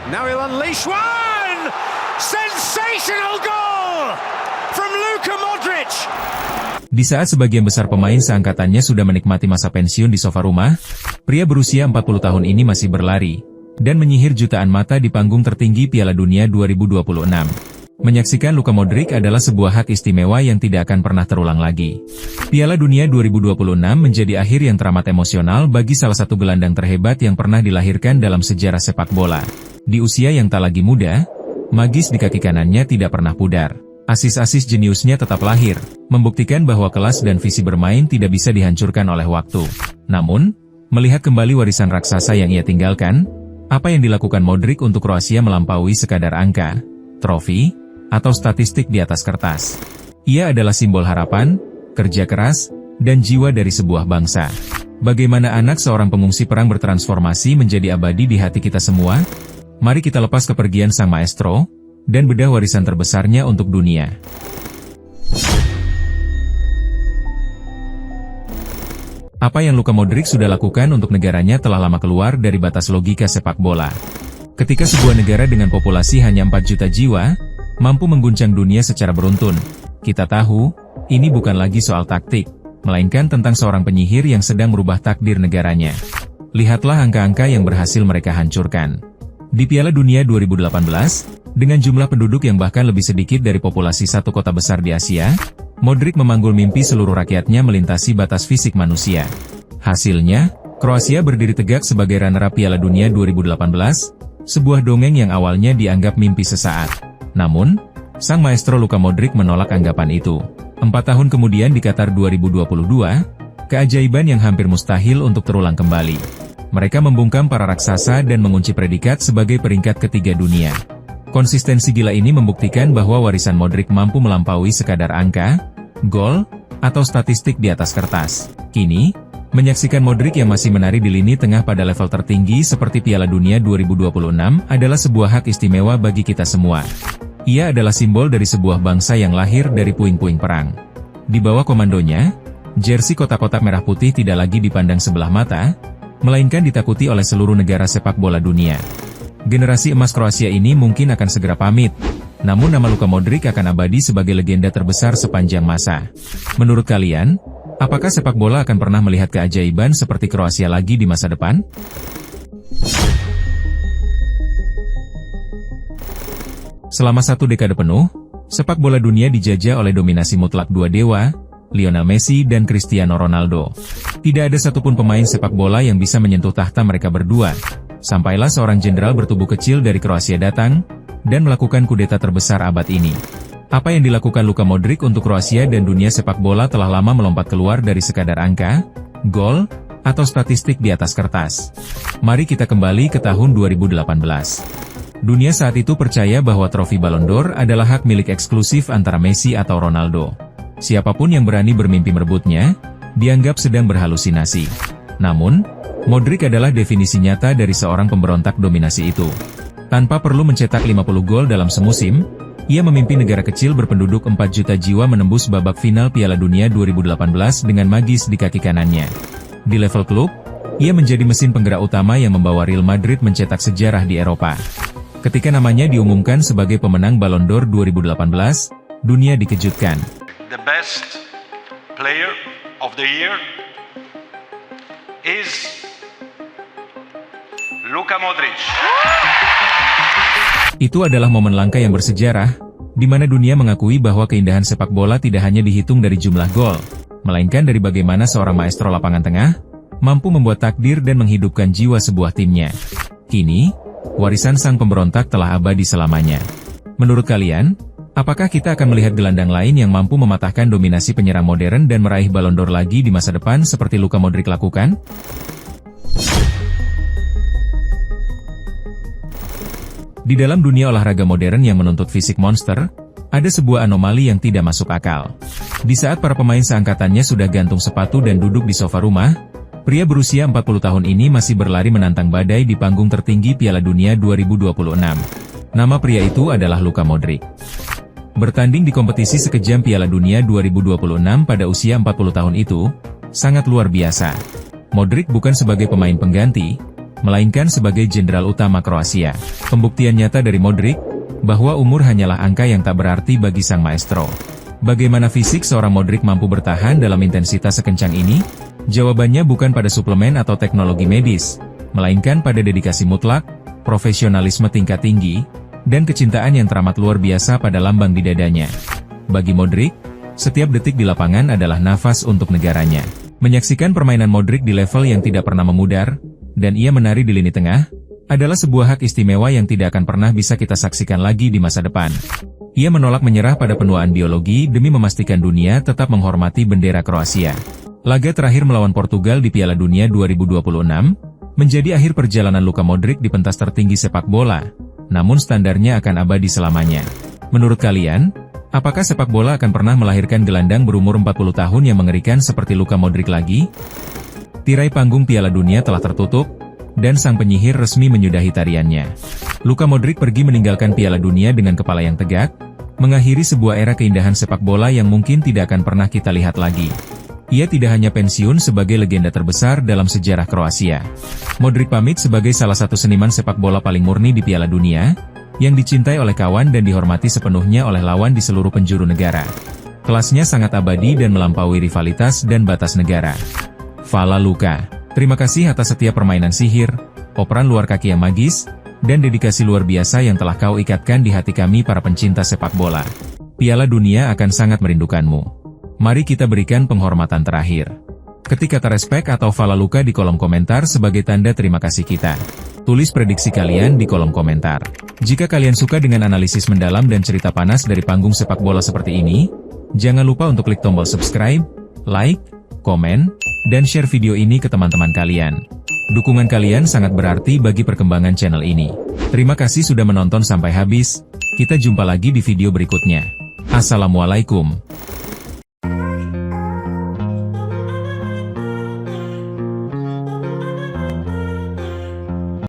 Now he'll unleash one! Sensational goal from Luka Modric! Di saat sebagian besar pemain seangkatannya sudah menikmati masa pensiun di sofa rumah, pria berusia 40 tahun ini masih berlari dan menyihir jutaan mata di panggung tertinggi Piala Dunia 2026. Menyaksikan Luka Modric adalah sebuah hak istimewa yang tidak akan pernah terulang lagi. Piala Dunia 2026 menjadi akhir yang teramat emosional bagi salah satu gelandang terhebat yang pernah dilahirkan dalam sejarah sepak bola. Di usia yang tak lagi muda, magis di kaki kanannya tidak pernah pudar. Asis-asis jeniusnya tetap lahir, membuktikan bahwa kelas dan visi bermain tidak bisa dihancurkan oleh waktu. Namun, melihat kembali warisan raksasa yang ia tinggalkan, apa yang dilakukan Modric untuk Kroasia melampaui sekadar angka, trofi, atau statistik di atas kertas. Ia adalah simbol harapan, kerja keras, dan jiwa dari sebuah bangsa. Bagaimana anak seorang pengungsi perang bertransformasi menjadi abadi di hati kita semua? Mari kita lepas kepergian sang maestro, dan bedah warisan terbesarnya untuk dunia. Apa yang Luka Modric sudah lakukan untuk negaranya telah lama keluar dari batas logika sepak bola. Ketika sebuah negara dengan populasi hanya 4 juta jiwa, mampu mengguncang dunia secara beruntun, kita tahu, ini bukan lagi soal taktik, melainkan tentang seorang penyihir yang sedang merubah takdir negaranya. Lihatlah angka-angka yang berhasil mereka hancurkan. Di Piala Dunia 2018, dengan jumlah penduduk yang bahkan lebih sedikit dari populasi satu kota besar di Asia, Modric memanggul mimpi seluruh rakyatnya melintasi batas fisik manusia. Hasilnya, Kroasia berdiri tegak sebagai runner-up Piala Dunia 2018, sebuah dongeng yang awalnya dianggap mimpi sesaat. Namun, sang maestro Luka Modric menolak anggapan itu. 4 tahun kemudian di Qatar 2022, keajaiban yang hampir mustahil untuk terulang kembali. Mereka membungkam para raksasa dan mengunci predikat sebagai peringkat ketiga dunia. Konsistensi gila ini membuktikan bahwa warisan Modric mampu melampaui sekadar angka, gol, atau statistik di atas kertas. Kini, menyaksikan Modric yang masih menari di lini tengah pada level tertinggi seperti Piala Dunia 2026 adalah sebuah hak istimewa bagi kita semua. Ia adalah simbol dari sebuah bangsa yang lahir dari puing-puing perang. Di bawah komandonya, jersey kotak-kotak merah putih tidak lagi dipandang sebelah mata, melainkan ditakuti oleh seluruh negara sepak bola dunia. Generasi emas Kroasia ini mungkin akan segera pamit, namun nama Luka Modric akan abadi sebagai legenda terbesar sepanjang masa. Menurut kalian, apakah sepak bola akan pernah melihat keajaiban seperti Kroasia lagi di masa depan? Selama 1 dekade penuh, sepak bola dunia dijajah oleh dominasi mutlak dua dewa, Lionel Messi dan Cristiano Ronaldo. Tidak ada satupun pemain sepak bola yang bisa menyentuh tahta mereka berdua. Sampailah seorang jenderal bertubuh kecil dari Kroasia datang, dan melakukan kudeta terbesar abad ini. Apa yang dilakukan Luka Modric untuk Kroasia dan dunia sepak bola telah lama melompat keluar dari sekadar angka, gol, atau statistik di atas kertas. Mari kita kembali ke tahun 2018. Dunia saat itu percaya bahwa trofi Ballon d'Or adalah hak milik eksklusif antara Messi atau Ronaldo. Siapapun yang berani bermimpi merebutnya, dianggap sedang berhalusinasi. Namun, Modric adalah definisi nyata dari seorang pemberontak dominasi itu. Tanpa perlu mencetak 50 gol dalam semusim, ia memimpin negara kecil berpenduduk 4 juta jiwa menembus babak final Piala Dunia 2018 dengan magis di kaki kanannya. Di level klub, ia menjadi mesin penggerak utama yang membawa Real Madrid mencetak sejarah di Eropa. Ketika namanya diumumkan sebagai pemenang Ballon d'Or 2018, dunia dikejutkan. The best player of the year is Luka Modric. Itu adalah momen langka yang bersejarah, di mana dunia mengakui bahwa keindahan sepak bola tidak hanya dihitung dari jumlah gol, melainkan dari bagaimana seorang maestro lapangan tengah, mampu membuat takdir dan menghidupkan jiwa sebuah timnya. Kini, warisan sang pemberontak telah abadi selamanya. Menurut kalian, apakah kita akan melihat gelandang lain yang mampu mematahkan dominasi penyerang modern dan meraih Ballon d'Or lagi di masa depan seperti Luka Modric lakukan? Di dalam dunia olahraga modern yang menuntut fisik monster, ada sebuah anomali yang tidak masuk akal. Di saat para pemain seangkatannya sudah gantung sepatu dan duduk di sofa rumah, pria berusia 40 tahun ini masih berlari menantang badai di panggung tertinggi Piala Dunia 2026. Nama pria itu adalah Luka Modric. Bertanding di kompetisi sekejam Piala Dunia 2026 pada usia 40 tahun itu, sangat luar biasa. Modric bukan sebagai pemain pengganti, melainkan sebagai jenderal utama Kroasia. Pembuktian nyata dari Modric, bahwa umur hanyalah angka yang tak berarti bagi sang maestro. Bagaimana fisik seorang Modric mampu bertahan dalam intensitas sekencang ini? Jawabannya bukan pada suplemen atau teknologi medis, melainkan pada dedikasi mutlak, profesionalisme tingkat tinggi, dan kecintaan yang teramat luar biasa pada lambang di dadanya. Bagi Modric, setiap detik di lapangan adalah nafas untuk negaranya. Menyaksikan permainan Modric di level yang tidak pernah memudar, dan ia menari di lini tengah, adalah sebuah hak istimewa yang tidak akan pernah bisa kita saksikan lagi di masa depan. Ia menolak menyerah pada penuaan biologi demi memastikan dunia tetap menghormati bendera Kroasia. Laga terakhir melawan Portugal di Piala Dunia 2026, menjadi akhir perjalanan Luka Modric di pentas tertinggi sepak bola, namun standarnya akan abadi selamanya. Menurut kalian, apakah sepak bola akan pernah melahirkan gelandang berumur 40 tahun yang mengerikan seperti Luka Modric lagi? Tirai panggung Piala Dunia telah tertutup, dan sang penyihir resmi menyudahi tariannya. Luka Modric pergi meninggalkan Piala Dunia dengan kepala yang tegak, mengakhiri sebuah era keindahan sepak bola yang mungkin tidak akan pernah kita lihat lagi. Ia tidak hanya pensiun sebagai legenda terbesar dalam sejarah Kroasia. Modric pamit sebagai salah satu seniman sepak bola paling murni di Piala Dunia, yang dicintai oleh kawan dan dihormati sepenuhnya oleh lawan di seluruh penjuru negara. Kelasnya sangat abadi dan melampaui rivalitas dan batas negara. Fala Luka, terima kasih atas setiap permainan sihir, operan luar kaki yang magis, dan dedikasi luar biasa yang telah kau ikatkan di hati kami para pencinta sepak bola. Piala Dunia akan sangat merindukanmu. Mari kita berikan penghormatan terakhir. Ketik kata respek atau Fala Luka di kolom komentar sebagai tanda terima kasih kita. Tulis prediksi kalian di kolom komentar. Jika kalian suka dengan analisis mendalam dan cerita panas dari panggung sepak bola seperti ini, jangan lupa untuk klik tombol subscribe, like, komen, dan share video ini ke teman-teman kalian. Dukungan kalian sangat berarti bagi perkembangan channel ini. Terima kasih sudah menonton sampai habis. Kita jumpa lagi di video berikutnya. Assalamualaikum.